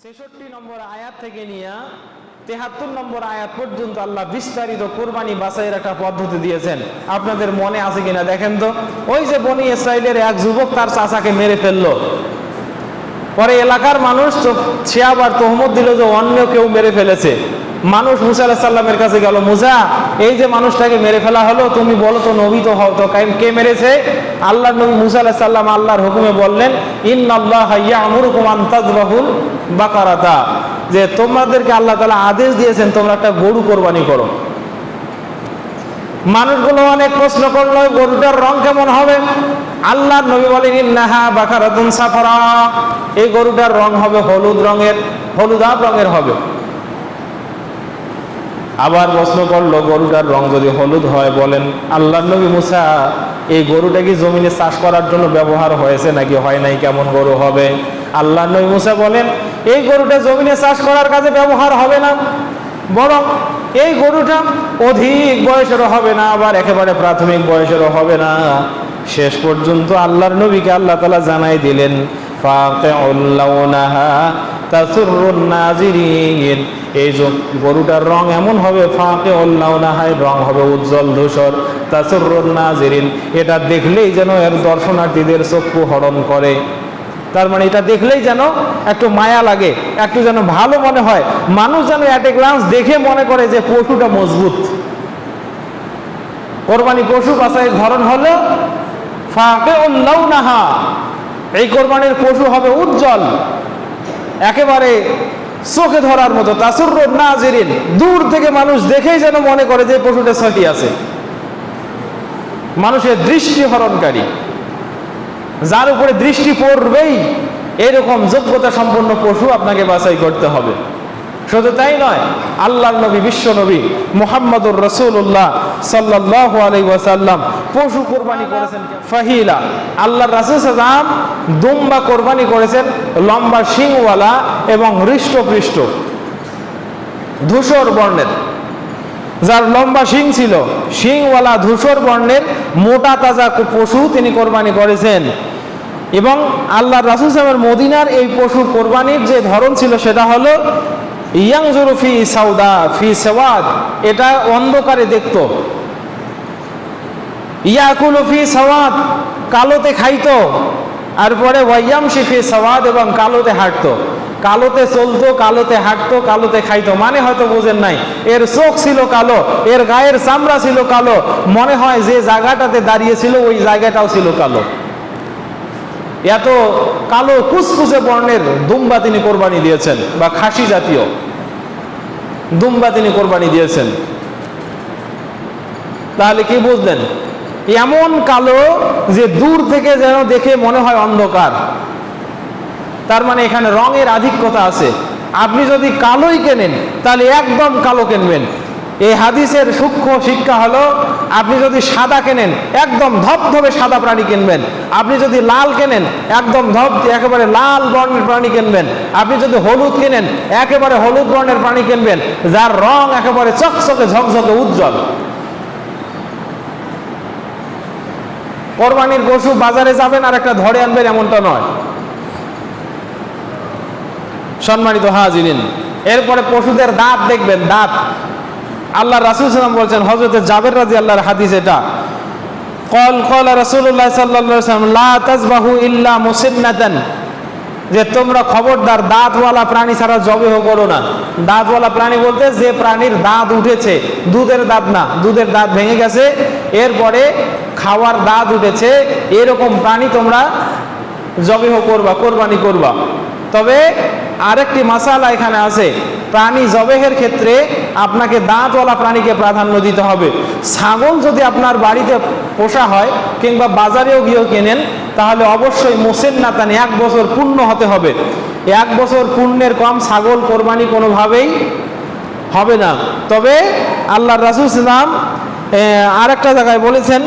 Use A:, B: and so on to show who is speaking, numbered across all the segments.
A: ৬৬ নম্বর আয়াত থেকে নিয়ে ৭৩ নম্বর আয়াত পর্যন্ত আল্লাহ বিস্তারিত কোরবানি বাছাইয়ের একটা পদ্ধতি দিয়েছেন। আপনাদের মনে আছে কিনা দেখেন তো। ওই যে বনি ইসরাইলের এক যুবক তার চাচাকে মেরে ফেললো, পরে এলাকার মানুষ সে আবার তহমত দিল যে অন্য কেউ মেরে ফেলেছে। মানুষ মুসা আলাইহিস সালামের কাছে গেল, মুসা এই যে মানুষটাকে মেরে ফেলা হলো, তুমি বলো তো নবী তো হও তো, কে মেরেছে? আল্লাহর নবী মুসা আলাইহিস সালাম আল্লাহর হুকুমে বললেন, ইন্নাল্লাহা ইয়া'মুরুকুম আন তাযবাহুল বাকারাতা, যে তোমাদেরকে আল্লাহ তাআলা আদেশ দিয়েছেন তোমরা একটা গরু কোরবানি করো। মানুষগুলো অনেক প্রশ্ন করলো, গরুটার রং কেমন হবে? আল্লাহর নবী বলেন, ইন্নাহা বাকারাতুন সাফরা, এই গরুটার রং হবে হলুদ রঙের, হলুদাভ রঙের হবে। আবার প্রশ্ন করলো, গরুটার রং যদি হলুদ হয়, বলেন আল্লাহর নবী মুসা এই গরুটা কি জমিনে চাষ করার জন্য ব্যবহার হয়েছে নাকি হয় নাই, কেমন গরু হবে? আল্লাহর নবী মুসা বলেন, এই গরুটা জমিনে চাষ করার কাজে ব্যবহার হবে না, বরং এই গরুটা অধিক বয়সেরও হবে না, আবার একেবারে প্রাথমিক বয়সেরও হবে না। শেষ পর্যন্ত আল্লাহর নবীকে আল্লাহ তাআলা জানাই দিলেন, ফাকিউল লাউনাহা তাসুরুন নাজিরিন, এই যে গরুটার রং এমন হবে, ফাকিউল লাউনাহা, রং হবে উজ্জ্বল ধূসর, তাসুরুন নাজিরিন, এটা দেখলেই যেন এর দর্শনার্থীদের চক্ষু হরণ করে। তার মানে এটা দেখলেই যেন একটু মায়া লাগে, একটু যেন ভালো মনে হয়, মানুষ যেন এট এ গ্লান্স দেখে মনে করে যে পশুটা মজবুত। কোরবানি পশু বাছাইয়ের ধরন হলো ফাকিউল লাউনাহা, এই কোরবানির পশু হবে উজ্জ্বল, একেবারে চোখে ধরার মতো, তাসুরুন নাজিরিন, দূর থেকে মানুষ দেখেই যেন মনে করে যে পশুটা সহি আছে, মানুষের দৃষ্টি হরণকারী, যার উপরে দৃষ্টি পড়বেই এরকম যোগ্যতা সম্পন্ন পশু আপনাকে বাছাই করতে হবে। শুধু তাই নয়, আল্লাহর নবী, বিশ্ব নবী মুহাম্মদুর রাসূলুল্লাহ সাল্লাল্লাহু আলাইহি ওয়াসাল্লাম পশু কোরবানি করেছেন ফাহিলা। আল্লাহর রাসূল সাল্লাল্লাহু আলাইহি ওয়াসাল্লাম দুম্বা কোরবানি করেছেন, লম্বা শিংওয়ালা এবং হৃষ্টপৃষ্ট ধূসর বর্ণের, যার লম্বা শিং ছিল, শিংওয়ালা ধূসর বর্ণের মোটা তাজা পশু তিনি কোরবানি করেছেন। এবং আল্লাহর রাসূল সাল্লাল্লাহু আলাইহি ওয়াসাল্লাম মদিনার এই পশু কোরবানির যে ধরন ছিল সেটা হলো ইয়ানজুরু ফি সাওদা ফি সাওয়াদ, এটা অন্ধকারে দেখতো, ইয়াকুলু ফি সাওয়াদ, কালোতে খাইতো, আর পরে ওয়ায়ামশি ফি সাওয়াদ, এবং কালোতে হাঁটতো, কালোতে চলতো, কালোতে হাঁটতো, কালোতে খাইতো। মানে হয়তো বোঝেন নাই, এর চোখ ছিল কালো, এর গায়ের চামড়া ছিল কালো, মনে হয় যে জায়গাটাতে দাঁড়িয়েছিল ওই জায়গাটাও ছিল কালো। এত কালো কুচকুচে বর্ণের দুম্বা তিনি কোরবানি দিয়েছেন, বা খাসি জাতীয় দুম্বা তিনি কোরবানি দিয়েছেন। তাহলে কি বুঝলেন? এমন কালো যে দূর থেকে যেন দেখে মনে হয় অন্ধকার। তার মানে এখানে রঙের আধিক্যতা আছে। আপনি যদি কালোই কেনেন তাহলে একদম কালো কিনবেন। এই হাদিসের সূক্ষ্ম শিক্ষা হলো, আপনি যদি সাদা কেনেন একদম ধবধবে সাদা প্রাণী কিনবেন, আপনি যদি লাল কেনেন একদম একেবারে লাল বর্ণের প্রাণী কিনবেন, আপনি যদি হলুদ কেনেন একেবারে হলুদ বর্ণের প্রাণী কিনবেন, যার রং একেবারে চকচকে ঝকঝকে উজ্জ্বল। কোরবানির পশু বাজারে যাবেন আর একটা ধরে আনবেন এমনটা নয়। সম্মানিত হাজিরিন, এরপরে পশুদের দাঁত দেখবেন, দাঁত। আল্লাহ রাসূল সাল্লাল্লাহু আলাইহি ওয়াসাল্লাম বলছেন, হযরত জাবের রাদিয়াল্লাহু হাদিস এটা, ক্বালা রাসূলুল্লাহ সাল্লাল্লাহু আলাইহি ওয়াসাল্লাম লা তাযবাহু ইল্লা মুসিন্নাতান, যে তোমরা খবরদার দাঁতওয়ালা প্রাণী ছাড়া জবেহ করো না। দাঁতওয়ালা প্রাণী বলতে যে প্রাণীর দাঁত উঠেছে, দুধের দাঁত না, দুধের দাঁত ভেঙে গেছে এরপরে খাওয়ার দাঁত উঠেছে, এরকম প্রাণী তোমরা জবেহ করবা, কোরবানি করবা। তবে আরেকটি মাসালা এখানে আছে, প্রাণী জবেহের ক্ষেত্রে আপনাকে দাঁতওয়ালা প্রাণীকে প্রাধান্য দিতে হবে। ছাগল যদি আপনার বাড়িতে পোষা হয় কিংবা বাজারেও গিয়েও কেনেন, তাহলে অবশ্যই মুসিন্নাতান, 1 বছর পূর্ণ হতে হবে। 1 বছর পূর্ণের কম ছাগল কোরবানি কোনোভাবেই হবে না। তবে আল্লাহর রাসূল সাল্লাল্লাহু আলাইহি ওয়াসাল্লাম আরেকটা জায়গায় বলেছেন,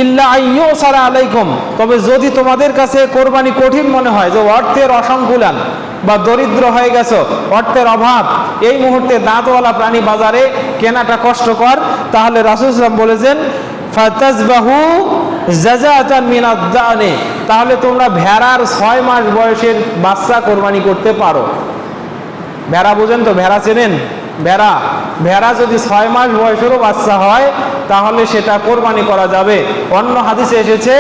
A: ইল্লা আইয়ুসারা আলাইকুম, তবে যদি তোমাদের কাছে কোরবানি কঠিন মনে হয়, যে অর্থের অসংকুলান বা দরিদ্র হয়ে গেছো, অর্থের অভাব, এই মুহূর্তে দাঁতওয়ালা প্রাণী বাজারে কেনাটা কষ্টকর, তাহলে রাসূল সাল্লাল্লাহু আলাইহি ওয়াসাল্লাম বলেছেন ফাতাজবাহু জাযাতান মিনাদ দানি, তাহলে তোমরা ভেড়ার 6 মাস বয়সের বাচ্চা কোরবানি করতে পারো। ভেড়া বোঝেন তো, ভেড়া চেনেন? ভেড়া যদি 6 মাস বয়সেরও বাচ্চা হয় তাহলে সেটা কোরবানি করা যাবে। অন্য হাদিসে এসেছে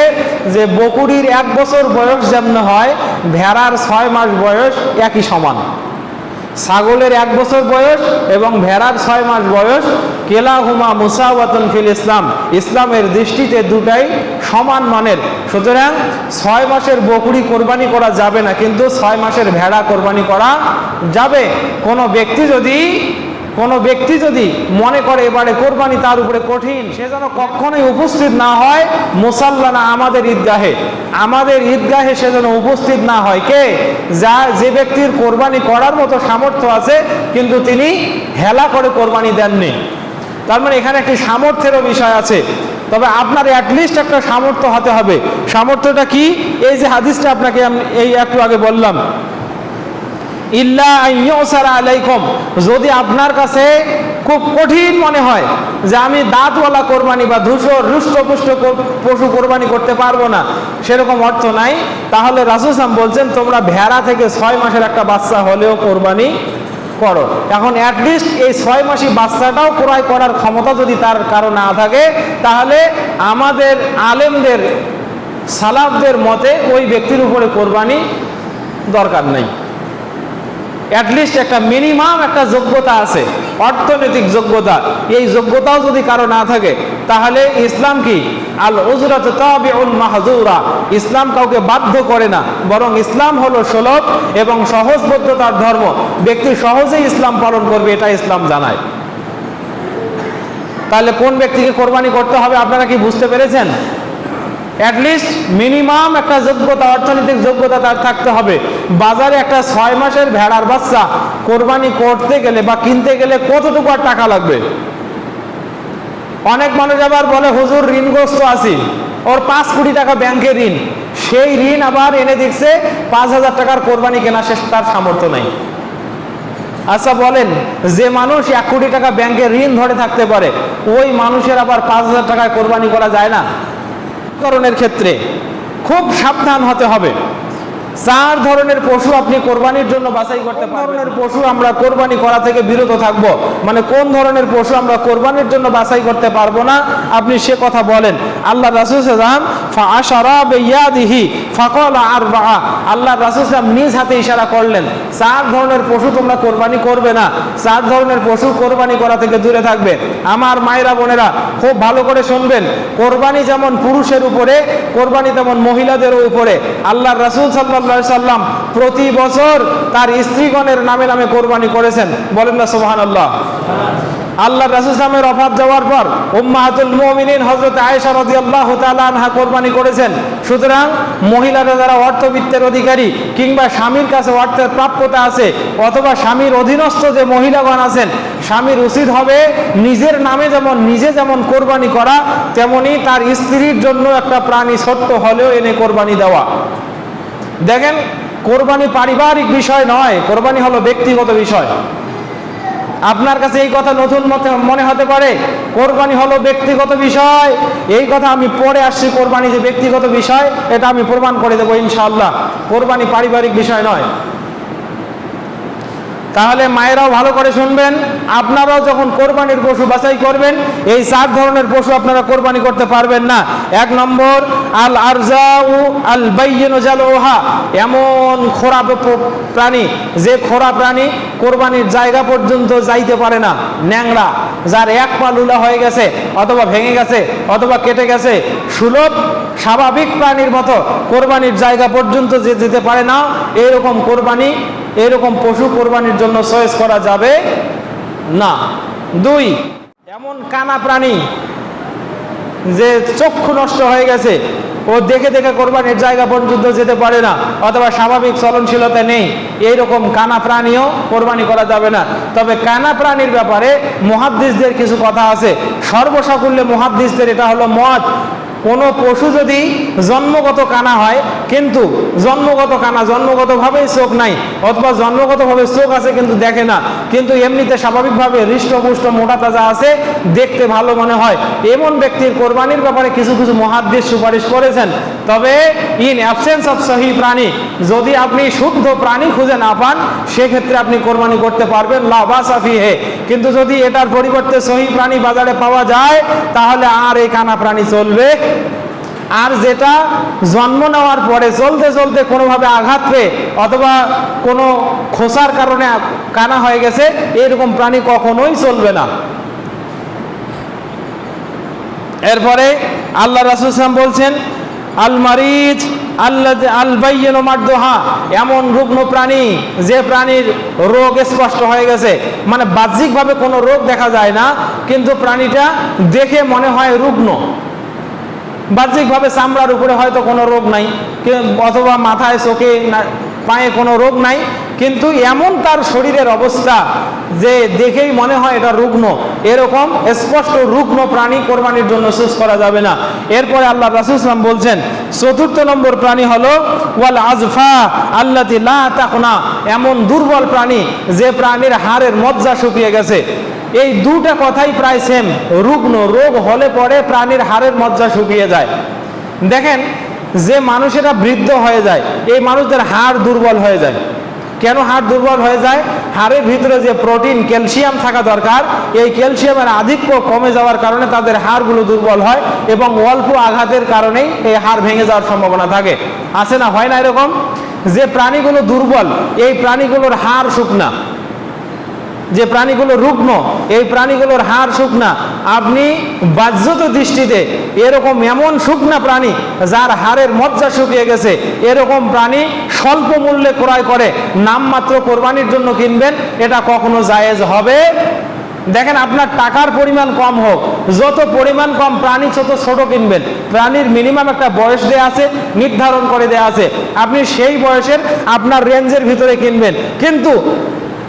A: যে বকরির 1 বছর বয়স যেমন হয়, ভেড়ার 6 মাস বয়স একই সমান। ছাগলের 1 বছর বয়স এবং ভেড়ার 6 মাস বয়স কেলাহুমা মুসাওয়াতুন ফিল ইসলাম, ইসলামের দৃষ্টিতে দুটাই সমান মানের। সুতরাং 6 মাসের বকরি কোরবানি করা যাবে না, কিন্তু 6 মাসের ভেড়া কোরবানি করা যাবে। কোনো ব্যক্তি যদি মনে করে এবারে কোরবানি তার উপরে কঠিন, সে যেন কখনোই উপস্থিত না হয় মুসাল্লানা, আমাদের ঈদগাহে সে যেন উপস্থিত না হয়। যে ব্যক্তির কোরবানি করার মতো সামর্থ্য আছে কিন্তু তিনি হেলা করে কোরবানি দেননি। তার মানে এখানে একটি সামর্থ্যেরও বিষয় আছে। তবে আপনার অ্যাটলিস্ট একটা সামর্থ্য হতে হবে। সামর্থ্যটা কি? এই যে হাদিসটা আপনাকে এই একটু আগে বললাম, ইল্লা আইয়ুসারা আলাইকুম, যদি আপনার কাছে খুব কঠিন মনে হয় যে আমি দাঁতওয়ালা কোরবানি বা ধূসর রুষ্টপুষ্ট পশু কোরবানি করতে পারবো না, সেরকম অর্থ নাই, তাহলে রাসূল সাল্লাল্লাহু আলাইহি ওয়াসাল্লাম বলছেন তোমরা ভেড়া থেকে 6 মাসের একটা বাচ্চা হলেও কোরবানি করো। এখন অ্যাটলিস্ট এই 6 মাসি বাচ্চাটাও ক্রয় করার ক্ষমতা যদি তার কারো না থাকে, তাহলে আমাদের আলেমদের সালাফদের মতে ওই ব্যক্তির উপরে কোরবানি দরকার নেই। অ্যাটলিস্ট একটা মিনিমাম একটা যোগ্যতা আছে, অর্থনৈতিক যোগ্যতা। এই যোগ্যতাও যদি কারো না থাকে তাহলে ইসলাম কি? আল উজরাতু তাবিউল মাহজুরা, ইসলাম কাউকে বাধ্য করে না, বরং ইসলাম হলো সুলভ এবং সহজবোধ্যতার ধর্ম। ব্যক্তি সহজেই ইসলাম পালন করবে, এটা ইসলাম জানায়। তাহলে কোন ব্যক্তিকে কোরবানি করতে হবে আপনারা কি বুঝতে পেরেছেন? অ্যাটলিস্ট মিনিমাম একটা যোগ্যতা, অর্থনৈতিক যোগ্যতা তার থাকতে হবে। বাজারে একটা 6 মাসের ভেড়ার বাচ্চা কোরবানি করতে গেলে বা কিনতে গেলে কতটুকু আর টাকা লাগবে? অনেক মানুষ আবার বলে হুজুর ঋণগ্রস্ত আছি, ওর 5 কোটি টাকা ব্যাংকে ঋণ, সেই ঋণ আবার এনে দিচ্ছে 5,000 টাকার কোরবানি কেনা, সে তার সামর্থ্য নেই। আচ্ছা বলেন, যে মানুষ 1 কোটি টাকা ব্যাংকে ঋণ ধরে থাকতে পারে, ওই মানুষের আবার 5,000 টাকায় কোরবানি করা যায় না? করণের ক্ষেত্রে খুব সাবধান হতে হবে। 4 ধরনের পশু আপনি কোরবানির জন্য বাছাই করতে পারবেন। ধরনের পশু আমরা কোরবানি করা থেকে বিরত থাকব, মানে কোন ধরনের পশু আমরা কোরবানির জন্য বাছাই করতে পারবো না, আপনি সে কথা বলেন। আল্লাহ রাসূল সাল্লাল্লাহু আলাইহি ওয়াসাল্লাম ফাআশারা বিয়াদিহি ফাকালা আরবাআ, আল্লাহ রাসূল সাল্লাল্লাহু আলাইহি ওয়াসাল্লাম নিজ হাতে ইশারা করলেন 4 ধরনের পশু তোমরা কোরবানি করবে না, 4 ধরনের পশু কোরবানি করা থেকে দূরে থাকবে। আমার মায়েরা বোনেরা খুব ভালো করে শুনবেন, কোরবানি যেমন পুরুষের উপরে, কোরবানি তেমন মহিলাদের উপরে। আল্লাহ রাসূল সাল্লাল্লাহু আলাইহি ওয়াসাল্লাম প্রতি বছর তার স্ত্রীগণের নামে নামে কোরবানি করেছেন, বলেন না সুবহানাল্লাহ। আল্লাহ রাসূল সাল্লামের ওফাত যাওয়ার পর উম্মাহাতুল মুমিনিন হযরত আয়েশা রাদিয়াল্লাহু তাআলা আনহা কোরবানি করেছেন। সুতরাং মহিলারা যারা অর্থবিত্তের অধিকারী কিংবা স্বামীর কাছে অর্থের প্রাপ্যতা আছে অথবা স্বামীর অধীনস্থ যে মহিলাগণ আছেন, স্বামীর উচিত হবে নিজের নামে নিজে যেমন কোরবানি করা, তেমনি তার স্ত্রীর জন্য একটা প্রাণী ছোট্ট হলেও এনে কোরবানি দেওয়া। দেখেন, কোরবানি পারিবারিক বিষয় নয়, কোরবানি হলো ব্যক্তিগত বিষয়। আপনার কাছে এই কথা নতুন মনে হতে পারে, কোরবানি হলো ব্যক্তিগত বিষয়, এই কথা আমি পরে আসছি। কোরবানি যে ব্যক্তিগত বিষয় এটা আমি প্রমাণ করে দেবো ইনশাআল্লাহ। কোরবানি পারিবারিক বিষয় নয়। তাহলে মায়েরাও ভালো করে শুনবেন, আপনারাও যখন কোরবানির পশু বাছাই করবেন এই 4 ধরনের পশু আপনারা কোরবানি করতে পারবেন না। 1 নম্বর আল আরজাউ আল বাইয়িনু জালউহা, এমন খোরা প্রাণী যে খোরা প্রাণী কোরবানির জায়গা পর্যন্ত যাইতে পারে না, ন্যাংরা, যার 1 পা লুলা হয়ে গেছে অথবা ভেঙে গেছে অথবা কেটে গেছে, সুলভ স্বাভাবিক প্রাণীর মতো কোরবানির জায়গা পর্যন্ত যে যেতে পারে না, এরকম পশু কোরবানির জন্য চয়েস করা যাবে না। 2, এমন কানা প্রাণী যে চক্ষু নষ্ট হয়ে গেছে, ও দেখে দেখে কোরবানির জায়গা পর্যন্ত যেতে পারে না অথবা স্বাভাবিক চলনশীলতা নেই, এইরকম কানা প্রাণীও কোরবানি করা যাবে না। তবে কানা প্রাণীর ব্যাপারে মুহাদ্দিসদের কিছু কথা আছে, সর্বসাকুল্যে মুহাদ্দিসদের এটা হলো মত, কোনো পশু যদি জন্মগত কানা হয়, কিন্তু জন্মগত কানা, জন্মগতভাবেই চোখ নাই, অথবা জন্মগতভাবে চোখ আছে কিন্তু দেখে না, কিন্তু এমনিতে স্বাভাবিকভাবে হৃষ্টপুষ্ট মোটা তাজা আছে, দেখতে ভালো মনে হয়, এমন ব্যক্তির কোরবানির ব্যাপারে কিছু কিছু মুহাদ্দিস সুপারিশ করেছেন। তবে ইন অ্যাবসেন্স অফ সহি প্রাণী, যদি আপনি শুদ্ধ প্রাণী খুঁজে না পান, সেক্ষেত্রে আপনি কোরবানি করতে পারবেন, লা বাসা ফিহি। কিন্তু যদি এটার পরিবর্তে সহি প্রাণী বাজারে পাওয়া যায়, তাহলে আর এই কানা প্রাণী চলবে। আর যেটা জন্ম নেওয়ার পরে চলতে চলতে কোনোভাবে আঘাত পেয়ে অথবা কোনো খোসার কারণে কানা হয়ে গেছে, এরকম প্রাণী কখনোই চলবে না। এরপরে আল্লাহ রাসূল সাল্লাল্লাহু আলাইহি ওয়াসাল্লাম বলছেন, আল মারিজ আল্লাযী আল বাইয়িনু মারদুহা, এমন রুগ্ন প্রাণী যে প্রাণীর রোগ স্পষ্ট হয়ে গেছে, মানে বাহ্যিকভাবে কোনো রোগ দেখা যায় না, কিন্তু প্রাণীটা দেখে মনে হয় রুগ্ন। বাহ্যিকভাবে চামড়ার উপরে হয়তো কোনো রোগ নাই, অথবা মাথায় চোখে পায়ে কোনো রোগ নাই, কিন্তু এমন তার শরীরের অবস্থা যে দেখেই মনে হয় এটা রুগ্ন, এরকম স্পষ্ট রুগ্ন প্রাণী কোরবানির জন্য চুজ করা যাবে না। এরপরে আল্লাহ রাসূল সাল্লাল্লাহু আলাইহি ওয়াসাল্লাম বলছেন, চতুর্থ নম্বর প্রাণী হলো ওয়াল আযফা আল্লাতী লা তাকনা, এমন দুর্বল প্রাণী যে প্রাণীর হাড়ের মজ্জা শুকিয়ে গেছে। এই দুটা কথাই প্রায় সেম, রুগ্ন, রোগ হলে পরে প্রাণীর হাড়ের মজ্জা শুকিয়ে যায়। দেখেন, যে মানুষেরা বৃদ্ধ হয়ে যায়, এই মানুষদের হাড় দুর্বল হয়ে যায়। কেন হাড় দুর্বল হয়ে যায়? হাড়ের ভিতরে যে প্রোটিন, ক্যালসিয়াম থাকা দরকার, এই ক্যালসিয়ামের আধিক্য কমে যাওয়ার কারণে তাদের হাড়গুলো দুর্বল হয়, এবং অল্প আঘাতের কারণেই এই হাড় ভেঙে যাওয়ার সম্ভাবনা থাকে। আছে না, হয় না এরকম? যে প্রাণীগুলো দুর্বল, এই প্রাণীগুলোর হাড় শুকনা, যে প্রাণীগুলো রুগ্ন, এই প্রাণীগুলোর হাড় শুকনা। আপনি বাহ্যত দৃষ্টিতে এরকম এমন শুকনা প্রাণী যার হাড়ের মজ্জা শুকিয়ে গেছে, এরকম প্রাণী স্বল্প মূল্যে ক্রয় করে নামমাত্র কোরবানির জন্য কিনবেন, এটা কখনো জায়েজ হবে? দেখেন, আপনার টাকার পরিমাণ কম হোক, যত পরিমাণ কম প্রাণী তত ছোট কিনবেন। প্রাণীর মিনিমাম একটা বয়স দেয়া আছে, নির্ধারণ করে দেয়া আছে, আপনি সেই বয়সের আপনার রেঞ্জের ভিতরে কিনবেন। কিন্তু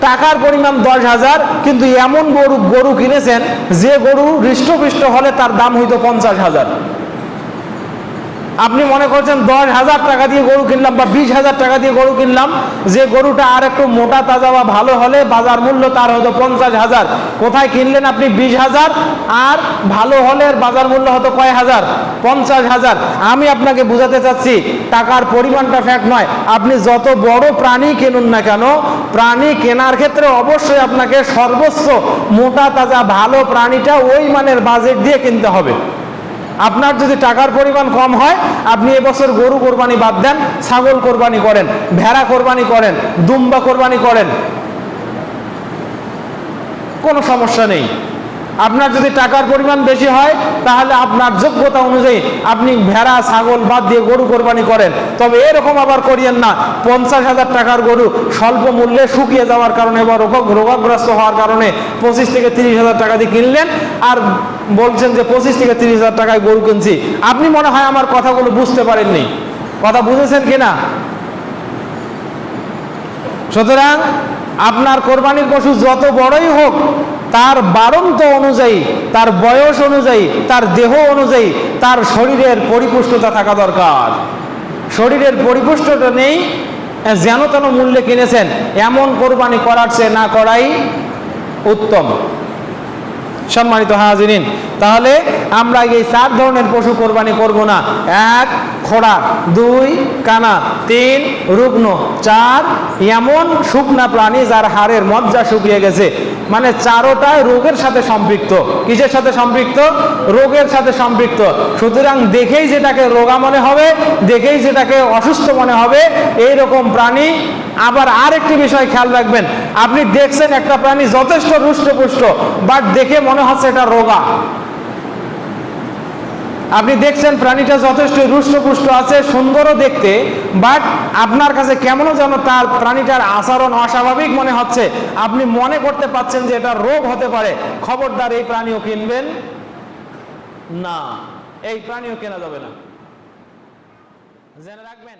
A: টাকার পরিমাণ 10,000, কিন্তু এমন গরু কিনেছেন যে গরু হৃষ্টপুষ্ট হলে তার দাম হইতো 50,000। আপনি মনে করছেন 10,000 টাকা দিয়ে গরু কিনলাম বা 20,000 টাকা দিয়ে গরু কিনলাম, যে গরুটা আর একটু মোটা তাজা বা ভালো হলে বাজার মূল্য তার হয়তো 50,000। কোথায় কিনলেন আপনি 20,000, আর ভালো হলে বাজার মূল্য হতো কয় হাজার? 50,000। আমি আপনাকে বুঝাতে চাচ্ছি, টাকার পরিমাণটা ফ্যাক্ট নয়। আপনি যত বড় প্রাণী কিনুন না কেন, প্রাণী কেনার ক্ষেত্রে অবশ্যই আপনাকে সর্বোচ্চ মোটা তাজা ভালো প্রাণীটা ওই মানের বাজেট দিয়ে কিনতে হবে। আপনার যদি টাকার পরিমাণ কম হয়, আপনি এবছর গরু কোরবানি বাদ দেন, ছাগল কোরবানি করেন, ভেড়া কোরবানি করেন, দুম্বা কোরবানি করেন, কোনো সমস্যা নেই। আপনার যদি টাকার পরিমাণ বেশি হয়, তাহলে আপনার যোগ্যতা অনুযায়ী আপনি ভেড়া ছাগল বাদ দিয়ে গরু কোরবানি করেন। তবে এরকম আবার করিয়েন না 50,000 টাকার গরু স্বল্প মূল্যে শুকিয়ে যাওয়ার কারণে বা রোগগ্রস্ত হওয়ার কারণে 25 থেকে 30,000 টাকা দিয়ে কিনলেন, আর বলছেন যে 25 থেকে 30,000 টাকায় গরু কিনছি। আপনি মনে হয় আমার কথাগুলো বুঝতে পারেননি, কথা বুঝেছেন কিনা? সুতরাং আপনার কোরবানির পশু যত বড়ই হোক, তার বাড়ন্ত অনুযায়ী, তার বয়স অনুযায়ী, তার দেহ অনুযায়ী তার শরীরের পরিপুষ্টতা থাকা দরকার। শরীরের পরিপুষ্টতা নেই, যেন তেন মূল্যে কিনেছেন, এমন কোরবানি করার চেয়ে না করাই উত্তম। সম্মানিত হাজিরিন, তাহলে আমরা এই 4 ধরনের পশু কোরবানি করব না। 1 খোড়া, 2 কানা, 3 রুগ্ন, 4 এমন শুকনা প্রাণী যার হাড়ের মজ্জা শুকিয়ে গেছে। মানে 4টাই রোগের সাথে সম্পৃক্ত। কিসের সাথে সম্পৃক্ত? রোগের সাথে সম্পৃক্ত। সুতরাং দেখেই যেটাকে রোগা মনে হবে, দেখেই যেটাকে অসুস্থ মনে হবে, এইরকম প্রাণী। আবার আরেকটি বিষয় খেয়াল রাখবেন, আপনি দেখছেন একটা প্রাণী যথেষ্ট হৃষ্টপুষ্ট, বাট দেখে মনে হচ্ছে এটা রোগা। আপনি দেখছেন প্রাণীটা যথেষ্ট হৃষ্টপুষ্ট আছে, সুন্দরও দেখতে, বাট আপনার কাছে কেমন যেন তার প্রাণীটার আচরণ অস্বাভাবিক মনে হচ্ছে, আপনি মনে করতে পারছেন যে এটা রোগ হতে পারে। খবরদার, এই প্রাণীও কিনবেন না, এই প্রাণীও কেনা যাবে না, জেনে রাখবেন।